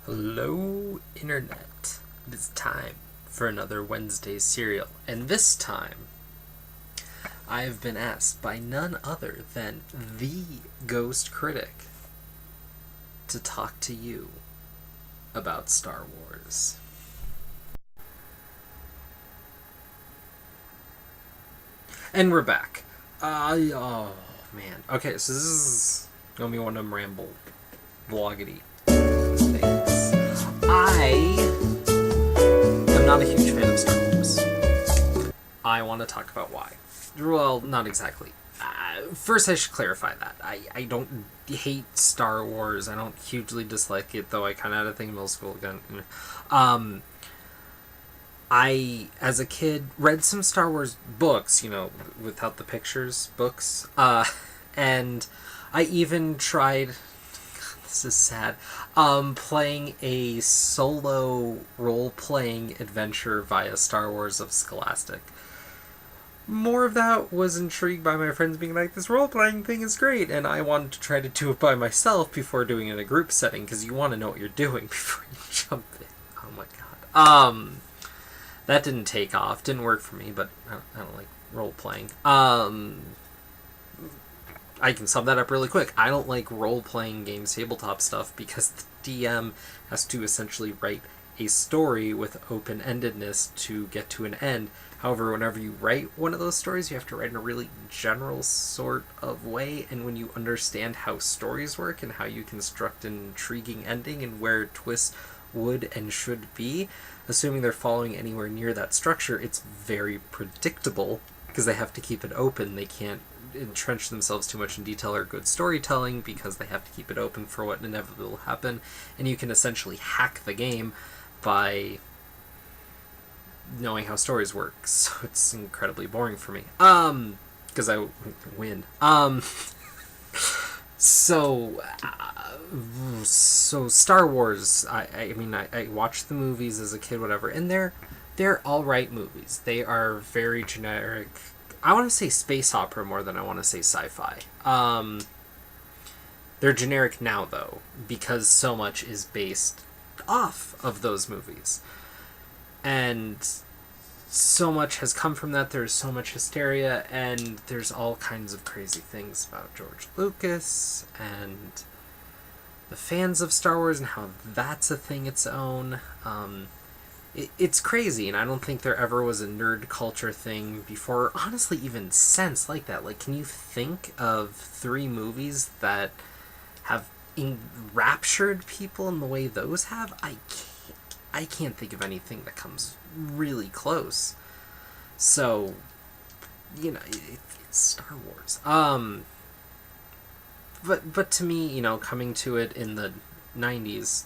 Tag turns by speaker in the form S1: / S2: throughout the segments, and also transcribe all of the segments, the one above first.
S1: Hello, Internet. It is time for another Wednesday serial, and this time I have been asked by none other than the Ghost Critic to talk to you about Star Wars. And we're back. Oh man. Okay, so this is gonna be one of them ramble vloggity things. I am not a huge fan of Star Wars. I want to talk about why. Well, not exactly. First, I should clarify that. I don't hate Star Wars. I don't hugely dislike it, though I kind of had a thing in middle school again. I, as a kid, read some Star Wars books, without the pictures books. And I even tried, this is sad, playing a solo role-playing adventure via Star Wars of Scholastic. More of that was intrigued by my friends being like, this role-playing thing is great, and I wanted to try to do it by myself before doing it in a group setting, because you want to know what you're doing before you jump in. Oh my god. That didn't take off. Didn't work for me, but I don't like role-playing. I can sum that up really quick. I don't like role-playing games tabletop stuff because the DM has to essentially write a story with open-endedness to get to an end. However, whenever you write one of those stories, you have to write in a really general sort of way, and when you understand how stories work and how you construct an intriguing ending and where twists would and should be, assuming they're following anywhere near that structure, it's very predictable because they have to keep it open. They can't entrench themselves too much in detail or good storytelling because they have to keep it open for what inevitably will happen, and you can essentially hack the game by knowing how stories work. So it's incredibly boring for me. Because I win. So Star Wars, I watched the movies as a kid, whatever, and they're alright movies. They are very generic. I want to say space opera more than I want to say sci-fi. They're generic now, though, because so much is based off of those movies. And so much has come from that. There's so much hysteria, and there's all kinds of crazy things about George Lucas and the fans of Star Wars and how that's a thing its own. It's crazy, and I don't think there ever was a nerd culture thing before, honestly, even since like that. Like, can you think of 3 movies that have enraptured people in the way those have? I can't think of anything that comes really close. So, it's Star Wars. But to me, coming to it in the 90s,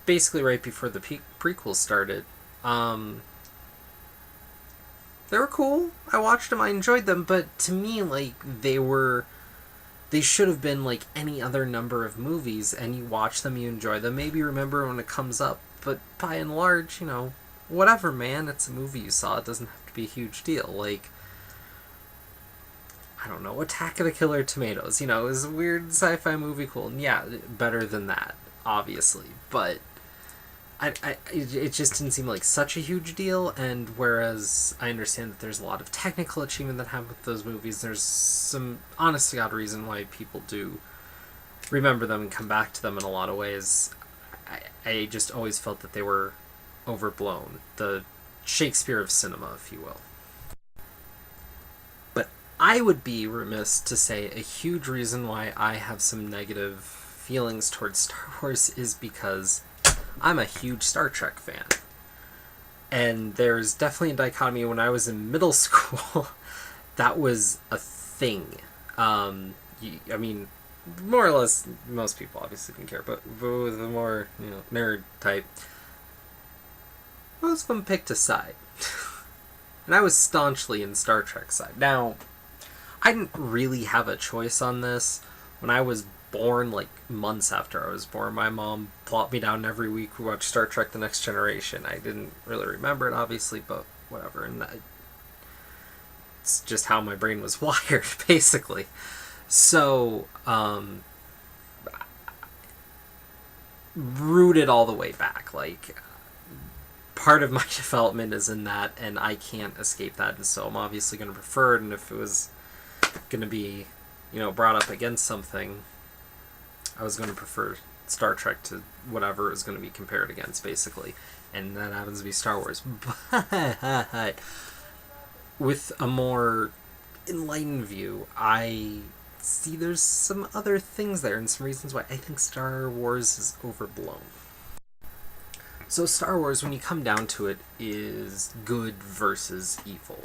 S1: basically right before the prequels started, they were cool. I watched them, I enjoyed them, but to me, they should have been like any other number of movies, and you watch them, you enjoy them, maybe remember when it comes up, but by and large, whatever, man, it's a movie you saw, it doesn't have to be a huge deal. Like, I don't know, Attack of the Killer Tomatoes, is a weird sci-fi movie, cool, and yeah, better than that, obviously, but it just didn't seem like such a huge deal, and whereas I understand that there's a lot of technical achievement that happened with those movies, there's some honest to God reason why people do remember them and come back to them in a lot of ways. I just always felt that they were overblown. The Shakespeare of cinema, if you will. But I would be remiss to say a huge reason why I have some negative feelings towards Star Wars is because I'm a huge Star Trek fan. And there's definitely a dichotomy. When I was in middle school, that was a thing. More or less, most people obviously didn't care, but with the more, nerd type, most of them picked a side. And I was staunchly in Star Trek side. Now, I didn't really have a choice on this. When I was born, like months after I was born, my mom plopped me down every week. We watched Star Trek The Next Generation. I didn't really remember it, obviously, but whatever. And it's just how my brain was wired, basically. So, rooted all the way back. Like, part of my development is in that, and I can't escape that, and so I'm obviously going to prefer it, and if it was going to be, brought up against something, I was going to prefer Star Trek to whatever it was going to be compared against, basically. And that happens to be Star Wars. But with a more enlightened view, I see there's some other things there and some reasons why I think Star Wars is overblown. So Star Wars, when you come down to it, is good versus evil.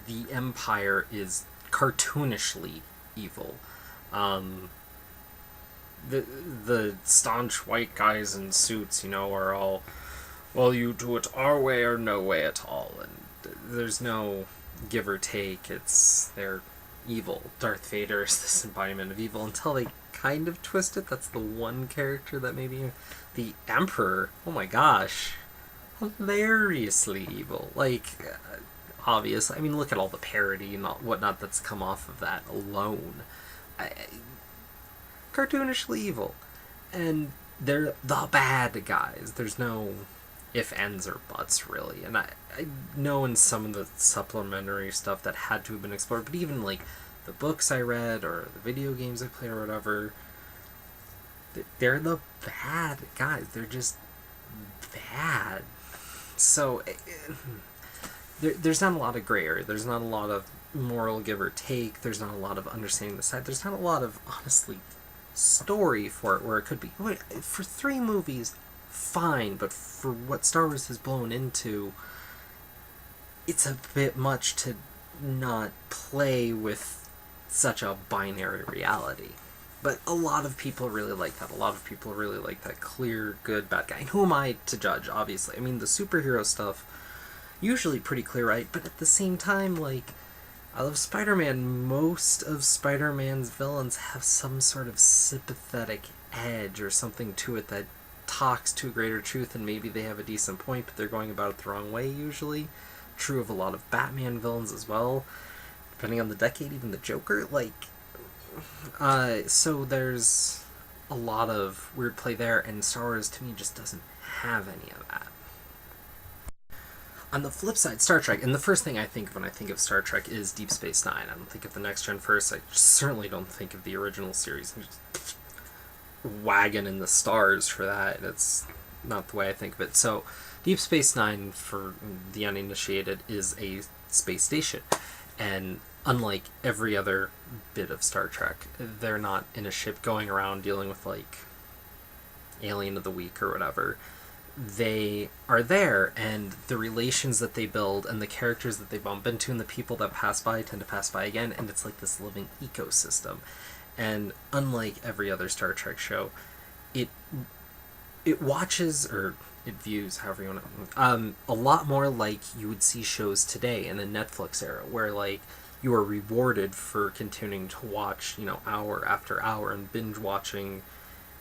S1: The Empire is cartoonishly evil. The staunch white guys in suits, are all, well, you do it our way or no way at all, and there's no give or take. They're evil. Darth Vader is this embodiment of evil until they kind of twist it. That's the one character that maybe... The Emperor, oh my gosh, hilariously evil. Like, obviously, I mean, look at all the parody and whatnot that's come off of that alone. Cartoonishly evil. And they're the bad guys. There's no if, ands, or buts, really. And I know in some of the supplementary stuff that had to have been explored, but even, like, the books I read or the video games I played or whatever, they're the bad guys. They're just bad. So, there's not a lot of gray area. There's not a lot of moral give or take. There's not a lot of understanding the side. There's not a lot of, honestly, story for it where it could be. For 3 movies, fine, but for what Star Wars has blown into, it's a bit much to not play with such a binary reality. But a lot of people really like that. A lot of people really like that clear, good, bad guy. And who am I to judge, obviously? I mean, the superhero stuff, usually pretty clear, right? But at the same time, like, I love Spider-Man. Most of Spider-Man's villains have some sort of sympathetic edge or something to it that talks to a greater truth, and maybe they have a decent point, but they're going about it the wrong way, usually. True of a lot of Batman villains as well. Depending on the decade, even the Joker, like... so there's a lot of weird play there, and Star Wars to me just doesn't have any of that. On the flip side, Star Trek, and the first thing I think of when I think of Star Trek is Deep Space Nine. I don't think of the Next Gen first. I certainly don't think of the original series. I'm just wagon in the stars for that. It's not the way I think of it. So Deep Space Nine, for the uninitiated, is a space station. And unlike every other bit of Star Trek, they're not in a ship going around dealing with, like, Alien of the Week or whatever. They are there, and the relations that they build and the characters that they bump into and the people that pass by tend to pass by again, and it's like this living ecosystem. And unlike every other Star Trek show, it watches, or it views, however you want to, a lot more like you would see shows today in the Netflix era, where, like, you are rewarded for continuing to watch, hour after hour, and binge watching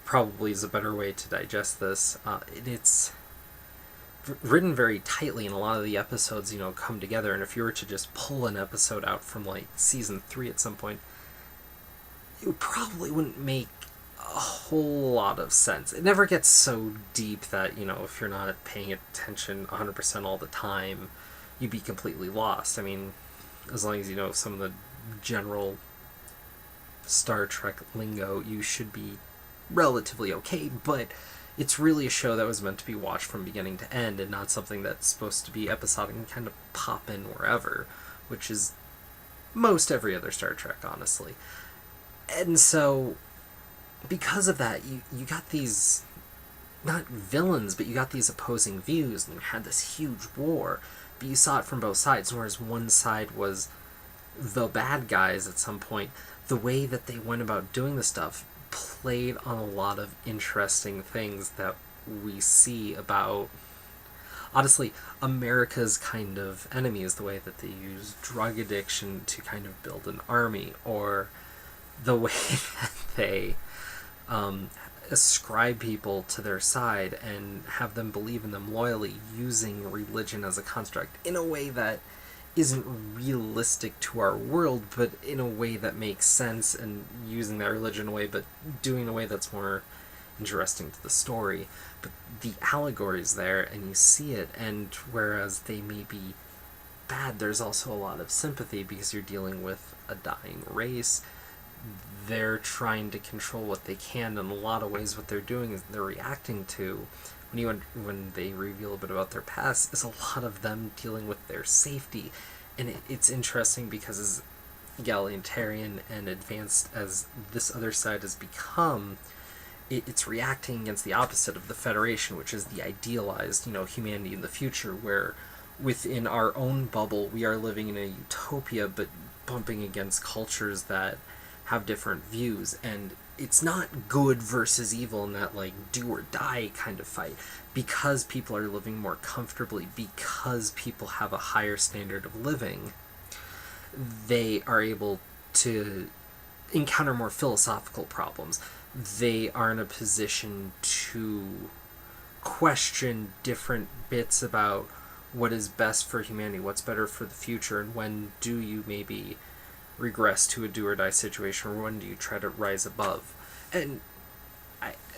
S1: probably is a better way to digest this. It's written very tightly, and a lot of the episodes, come together, and if you were to just pull an episode out from, like, season 3 at some point, it probably wouldn't make a whole lot of sense. It never gets so deep that, if you're not paying attention 100% all the time, you'd be completely lost. I mean, as long as you know some of the general Star Trek lingo, you should be relatively okay, but it's really a show that was meant to be watched from beginning to end, and not something that's supposed to be episodic and kind of pop in wherever, which is most every other Star Trek, honestly. And so, because of that, you got these, not villains, but you got these opposing views, and you had this huge war, but you saw it from both sides, whereas one side was the bad guys at some point. The way that they went about doing the stuff played on a lot of interesting things that we see about, honestly, America's kind of enemies, the way that they use drug addiction to kind of build an army, or the way that they ascribe people to their side and have them believe in them loyally, using religion as a construct in a way that isn't realistic to our world, but in a way that makes sense, and using that religion in a way, but doing it in a way that's more interesting to the story, but the allegory's there and you see it, and whereas they may be bad, there's also a lot of sympathy because you're dealing with a dying race. They're trying to control what they can, and in a lot of ways what they're doing is they're reacting to, when they reveal a bit about their past, is a lot of them dealing with their safety. And it's interesting because as egalitarian and advanced as this other side has become, it's reacting against the opposite of the Federation, which is the idealized, humanity in the future, where within our own bubble we are living in a utopia, but bumping against cultures that have different views. And it's not good versus evil in that, like, do or die kind of fight, because people are living more comfortably, because people have a higher standard of living. They are able to encounter more philosophical problems. They are in a position to question different bits about what is best for humanity, what's better for the future, and when do you maybe regress to a do or die situation, or when do you try to rise above. And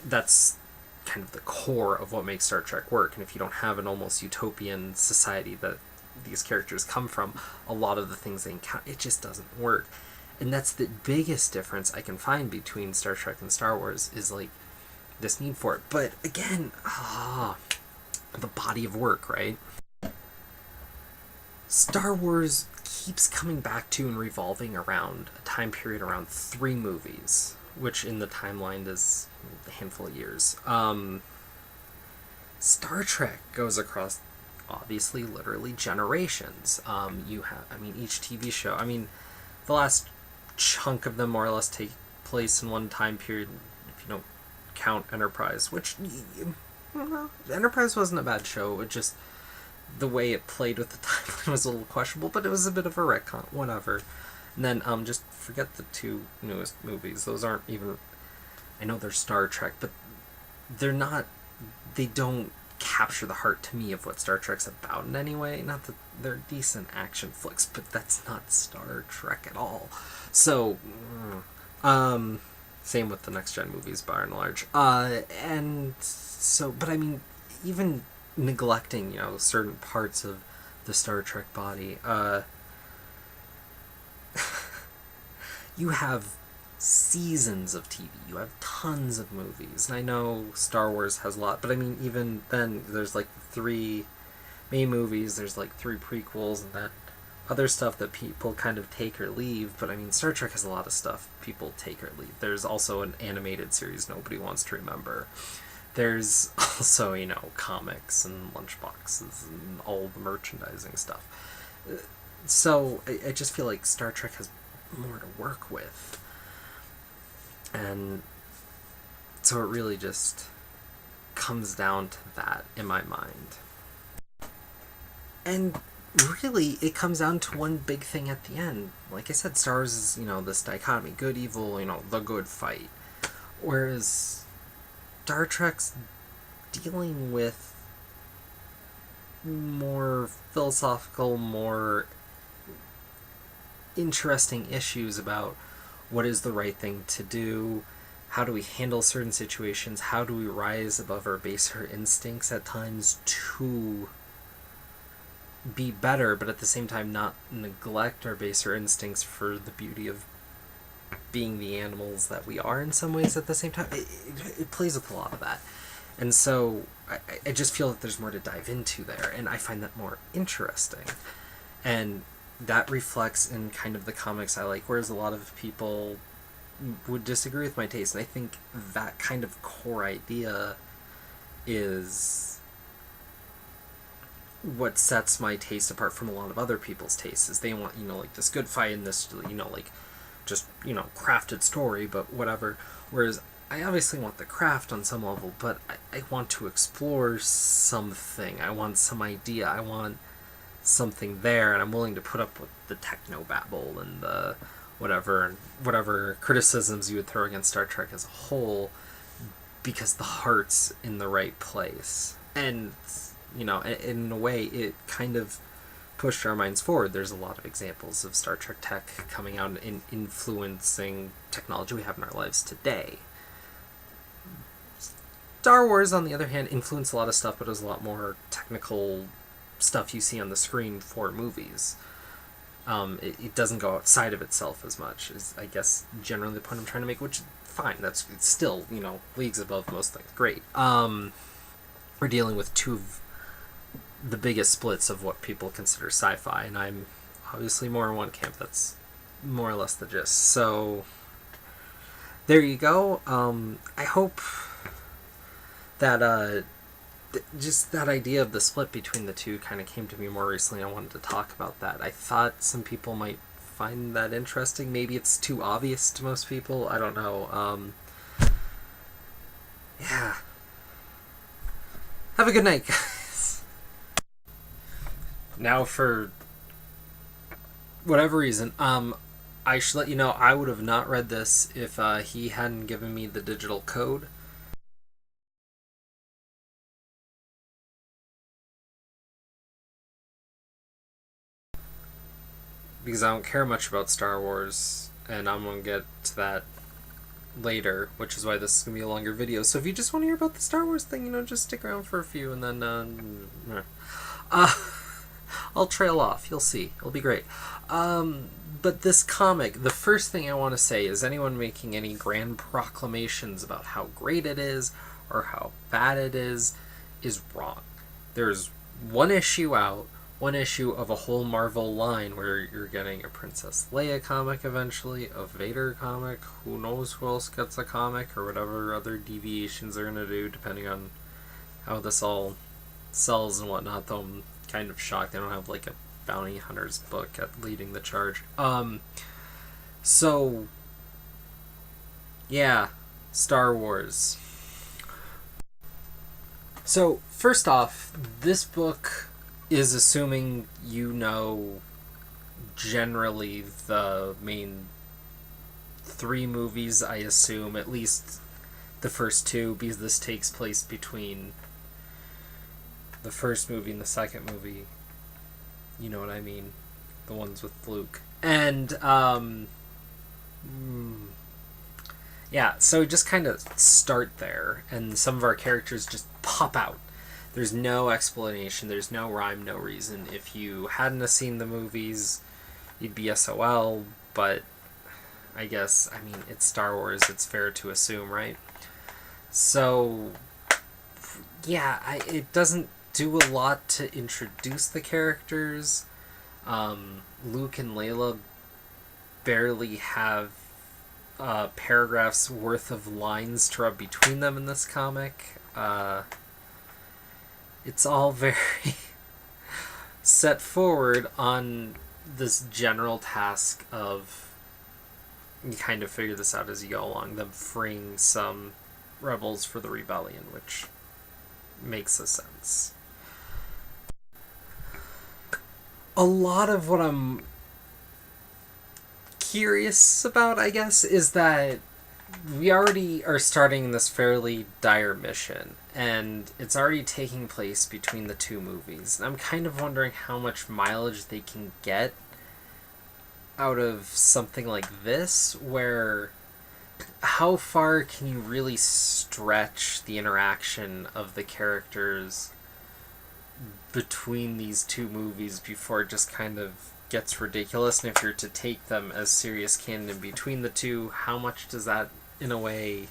S1: that's kind of the core of what makes Star Trek work. And if you don't have an almost utopian society that these characters come from, a lot of the things they encounter, it just doesn't work. And that's the biggest difference I can find between Star Trek and Star Wars, is like this need for it. But again, the body of work, right? Star Wars keeps coming back to and revolving around a time period around 3 movies, which in the timeline is a handful of years. Star Trek goes across, obviously, literally generations. You have, each TV show, the last chunk of them more or less take place in one time period, if you don't count Enterprise, which, Enterprise wasn't a bad show. It just, the way it played with the timeline was a little questionable, but it was a bit of a retcon, whatever. And then, just forget the 2 newest movies. Those aren't even, I know they're Star Trek, but they don't capture the heart to me of what Star Trek's about in any way. Not that they're decent action flicks, but that's not Star Trek at all. So, same with the next gen movies by and large. And so, but even neglecting, certain parts of the Star Trek body, you have seasons of TV, you have tons of movies, and I know Star Wars has a lot, but even then, there's like 3 main movies, there's like 3 prequels, and then other stuff that people kind of take or leave. But Star Trek has a lot of stuff people take or leave. There's also an animated series nobody wants to remember. There's also, comics and lunchboxes and all the merchandising stuff. So I just feel like Star Trek has more to work with. And so it really just comes down to that in my mind. And really, it comes down to one big thing at the end. Like I said, Star Wars is, this dichotomy, good, evil, the good fight. Whereas Star Trek's dealing with more philosophical, more interesting issues about what is the right thing to do, how do we handle certain situations, how do we rise above our baser instincts at times to be better, but at the same time not neglect our baser instincts for the beauty of being the animals that we are in some ways at the same time. It plays with a lot of that. And so I just feel that there's more to dive into there, and I find that more interesting. And that reflects in kind of the comics I like, whereas a lot of people would disagree with my taste. And I think that kind of core idea is what sets my taste apart from a lot of other people's tastes. Is they want, like this good fight and this, like just, crafted story, but whatever. Whereas I obviously want the craft on some level, but I want to explore something. I want some idea. I want something there, and I'm willing to put up with the technobabble and the whatever criticisms you would throw against Star Trek as a whole, because the heart's in the right place. And, in a way, it kind of pushed our minds forward. There's a lot of examples of Star Trek tech coming out and influencing technology we have in our lives today. Star Wars, on the other hand, influenced a lot of stuff, but it was a lot more technical stuff you see on the screen for movies. It doesn't go outside of itself as much, is, I guess, generally the point I'm trying to make, which, fine, it's still, leagues above most things. Great. We're dealing with two of the biggest splits of what people consider sci-fi, and I'm obviously more in one camp. That's more or less the gist. So, there you go. I hope that just that idea of the split between the two kind of came to me more recently. I wanted to talk about that. I thought some people might find that interesting. Maybe it's too obvious to most people. I don't know. Yeah. Have a good night, guys. Now, for whatever reason, I should let you know I would have not read this if he hadn't given me the digital code. Because I don't care much about Star Wars, and I'm going to get to that later, which is why this is going to be a longer video. So if you just want to hear about the Star Wars thing, just stick around for a few, and then, I'll trail off. You'll see. It'll be great. But this comic, the first thing I want to say is anyone making any grand proclamations about how great it is, or how bad it is wrong. There's one issue out, one issue of a whole Marvel line where you're getting a Princess Leia comic eventually, a Vader comic, who knows who else gets a comic, or whatever other deviations they're going to do, depending on how this all sells and whatnot, though I'm kind of shocked they don't have, like, a bounty hunter's book at leading the charge. So, yeah, Star Wars. So, first off, this book is assuming generally the main 3 movies, I assume, at least the first 2, because this takes place between the first movie and the second movie. You know what I mean? The ones with Luke. And, yeah, so just kind of start there, and some of our characters just pop out. There's no explanation, there's no rhyme, no reason. If you hadn't seen the movies, you'd be SOL, but I guess, it's Star Wars, it's fair to assume, right? So, yeah, it doesn't do a lot to introduce the characters. Luke and Layla barely have paragraphs worth of lines to rub between them in this comic. It's all very set forward on this general task of, you kind of figure this out as you go along, them freeing some rebels for the rebellion, which makes a sense. A lot of what I'm curious about, I guess, is that we already are starting this fairly dire mission, and it's already taking place between the 2 movies. And I'm kind of wondering how much mileage they can get out of something like this, where how far can you really stretch the interaction of the characters between these 2 movies before it just kind of gets ridiculous? And if you're to take them as serious canon between the 2, how much does that, in a way,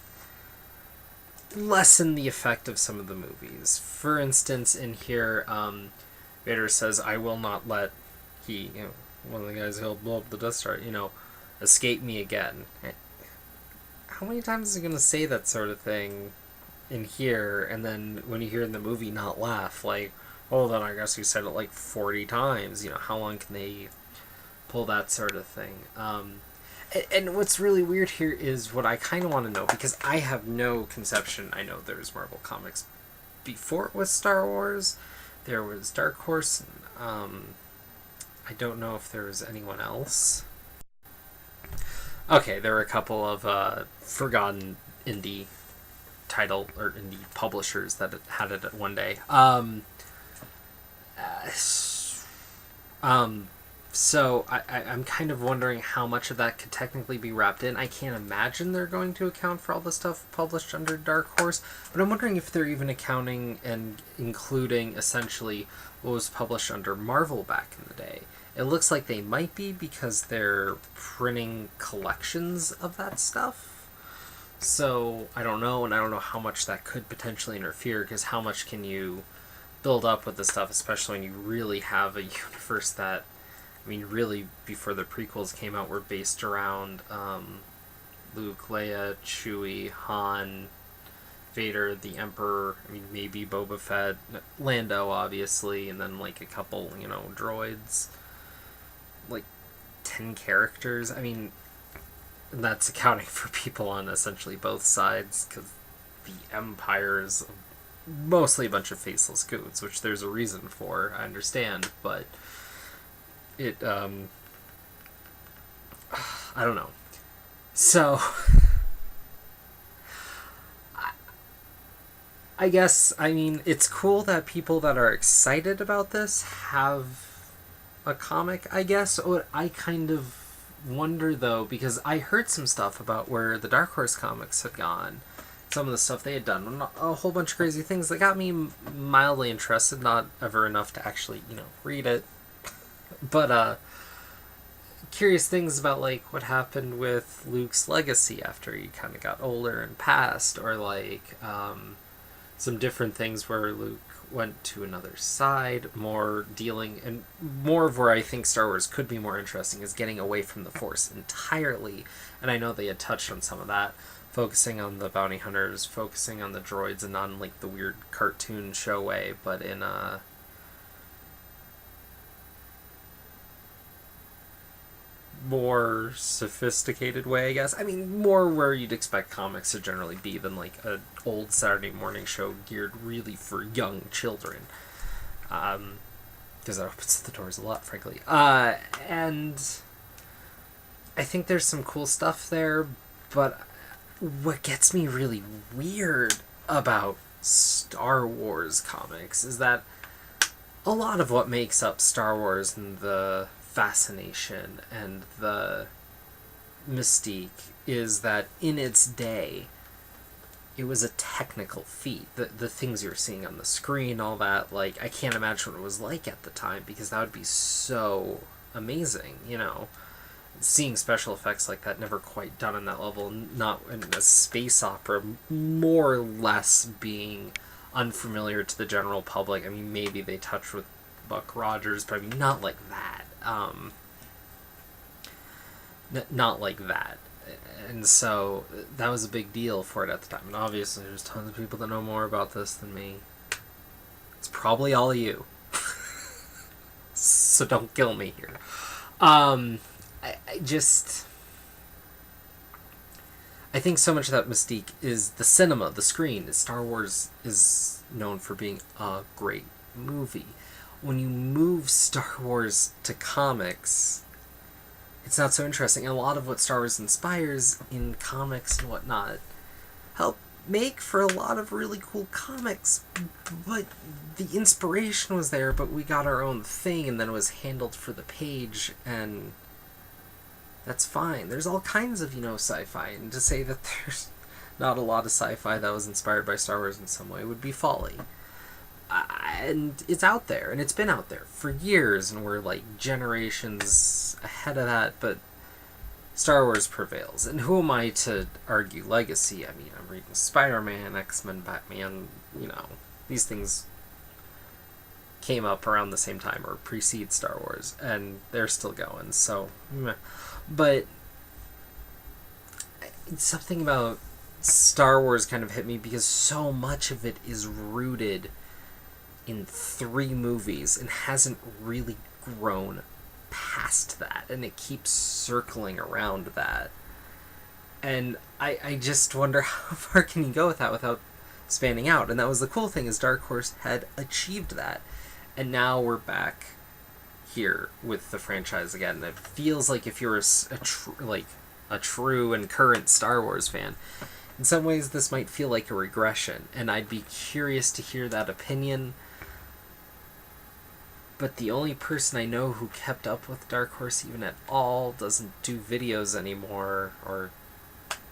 S1: lessen the effect of some of the movies? For instance, in here, Vader says, "I will not let one of the guys who'll blow up the Death Star, escape me again." How many times is he going to say that sort of thing in here, and then when you hear in the movie not laugh? Like, oh, then I guess he said it like 40 times. How long can they pull that sort of thing? And what's really weird here is what I kind of want to know, because I have no conception. I know there's Marvel Comics before it was Star Wars. There was Dark Horse. I don't know if there was anyone else. Okay, there were a couple of forgotten indie title or indie publishers that had it one day. So I'm kind of wondering how much of that could technically be wrapped in. I can't imagine they're going to account for all the stuff published under Dark Horse, but I'm wondering if they're even accounting and including essentially what was published under Marvel back in the day. It looks like they might be because they're printing collections of that stuff. So I don't know, and I don't know how much that could potentially interfere, because how much can you build up with this stuff, especially when you really have a universe that, I mean, really, before the prequels came out, were based around Luke, Leia, Chewie, Han, Vader, the Emperor, I mean, maybe Boba Fett, Lando, obviously, and then, like, a couple, droids. Like, 10 characters. I mean, that's accounting for people on essentially both sides, because the Empire is mostly a bunch of faceless goons, which there's a reason for, I understand, but it, I don't know. So, I guess, I mean, it's cool that people that are excited about this have a comic, I guess. What I kind of wonder, though, because I heard some stuff about where the Dark Horse comics had gone, some of the stuff they had done, a whole bunch of crazy things that got me mildly interested, not ever enough to actually, read it. But, curious things about, like, what happened with Luke's legacy after he kind of got older and passed, or, like, some different things where Luke went to another side, more dealing, and more of where I think Star Wars could be more interesting is getting away from the Force entirely, and I know they had touched on some of that, focusing on the bounty hunters, focusing on the droids, and not in, like, the weird cartoon show way, but in a more sophisticated way, I guess. I mean, more where you'd expect comics to generally be than, like, a old Saturday morning show geared really for young children. Because that opens the doors a lot, frankly. And I think there's some cool stuff there, but what gets me really weird about Star Wars comics is that a lot of what makes up Star Wars and the fascination and the mystique is that in its day it was a technical feat. The things you're seeing on the screen, all that, like, I can't imagine what it was like at the time, because that would be so amazing, seeing special effects like that never quite done on that level, not in a space opera, more or less being unfamiliar to the general public. I mean, maybe they touched with Buck Rogers, but I mean, not like that. Not like that. And so that was a big deal for it at the time. And obviously there's tons of people that know more about this than me. It's probably all of you. So don't kill me here. I think so much of that mystique is the cinema, the screen. Star Wars is known for being a great movie. When you move Star Wars to comics, it's not so interesting. And a lot of what Star Wars inspires in comics and whatnot help make for a lot of really cool comics, but the inspiration was there, but we got our own thing, and then it was handled for the page, and that's fine. There's all kinds of, sci-fi, and to say that there's not a lot of sci-fi that was inspired by Star Wars in some way would be folly. And it's out there, and it's been out there for years, and we're, like, generations ahead of that, but Star Wars prevails. And who am I to argue legacy? I mean, I'm reading Spider-Man, X-Men, Batman, these things came up around the same time or precede Star Wars, and they're still going, so meh. But it's something about Star Wars kind of hit me because so much of it is rooted in 3 movies and hasn't really grown past that, and it keeps circling around that. And I just wonder how far can you go with that without spanning out. And that was the cool thing, is Dark Horse had achieved that, and now we're back here with the franchise again. And it feels like if you're a true and current Star Wars fan, in some ways this might feel like a regression, and I'd be curious to hear that opinion. but the only person I know who kept up with Dark Horse even at all doesn't do videos anymore or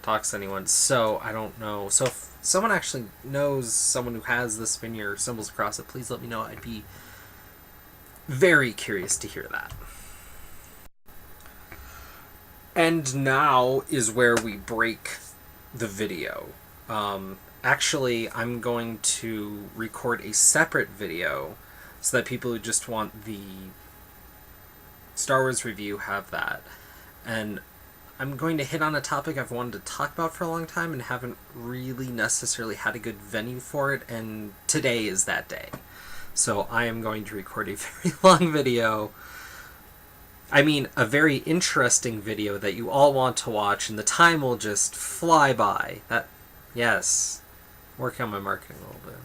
S1: talks to anyone, so I don't know. So if someone actually knows someone who has the spin your symbols across it, please let me know. I'd be very curious to hear that. And now is where we break the video. Actually, I'm going to record a separate video so that people who just want the Star Wars review have that. And I'm going to hit on a topic I've wanted to talk about for a long time and haven't really necessarily had a good venue for it, and today is that day. So I am going to record a very long video. I mean, a very interesting video that you all want to watch, and the time will just fly by. Yes. Working on my marketing a little bit.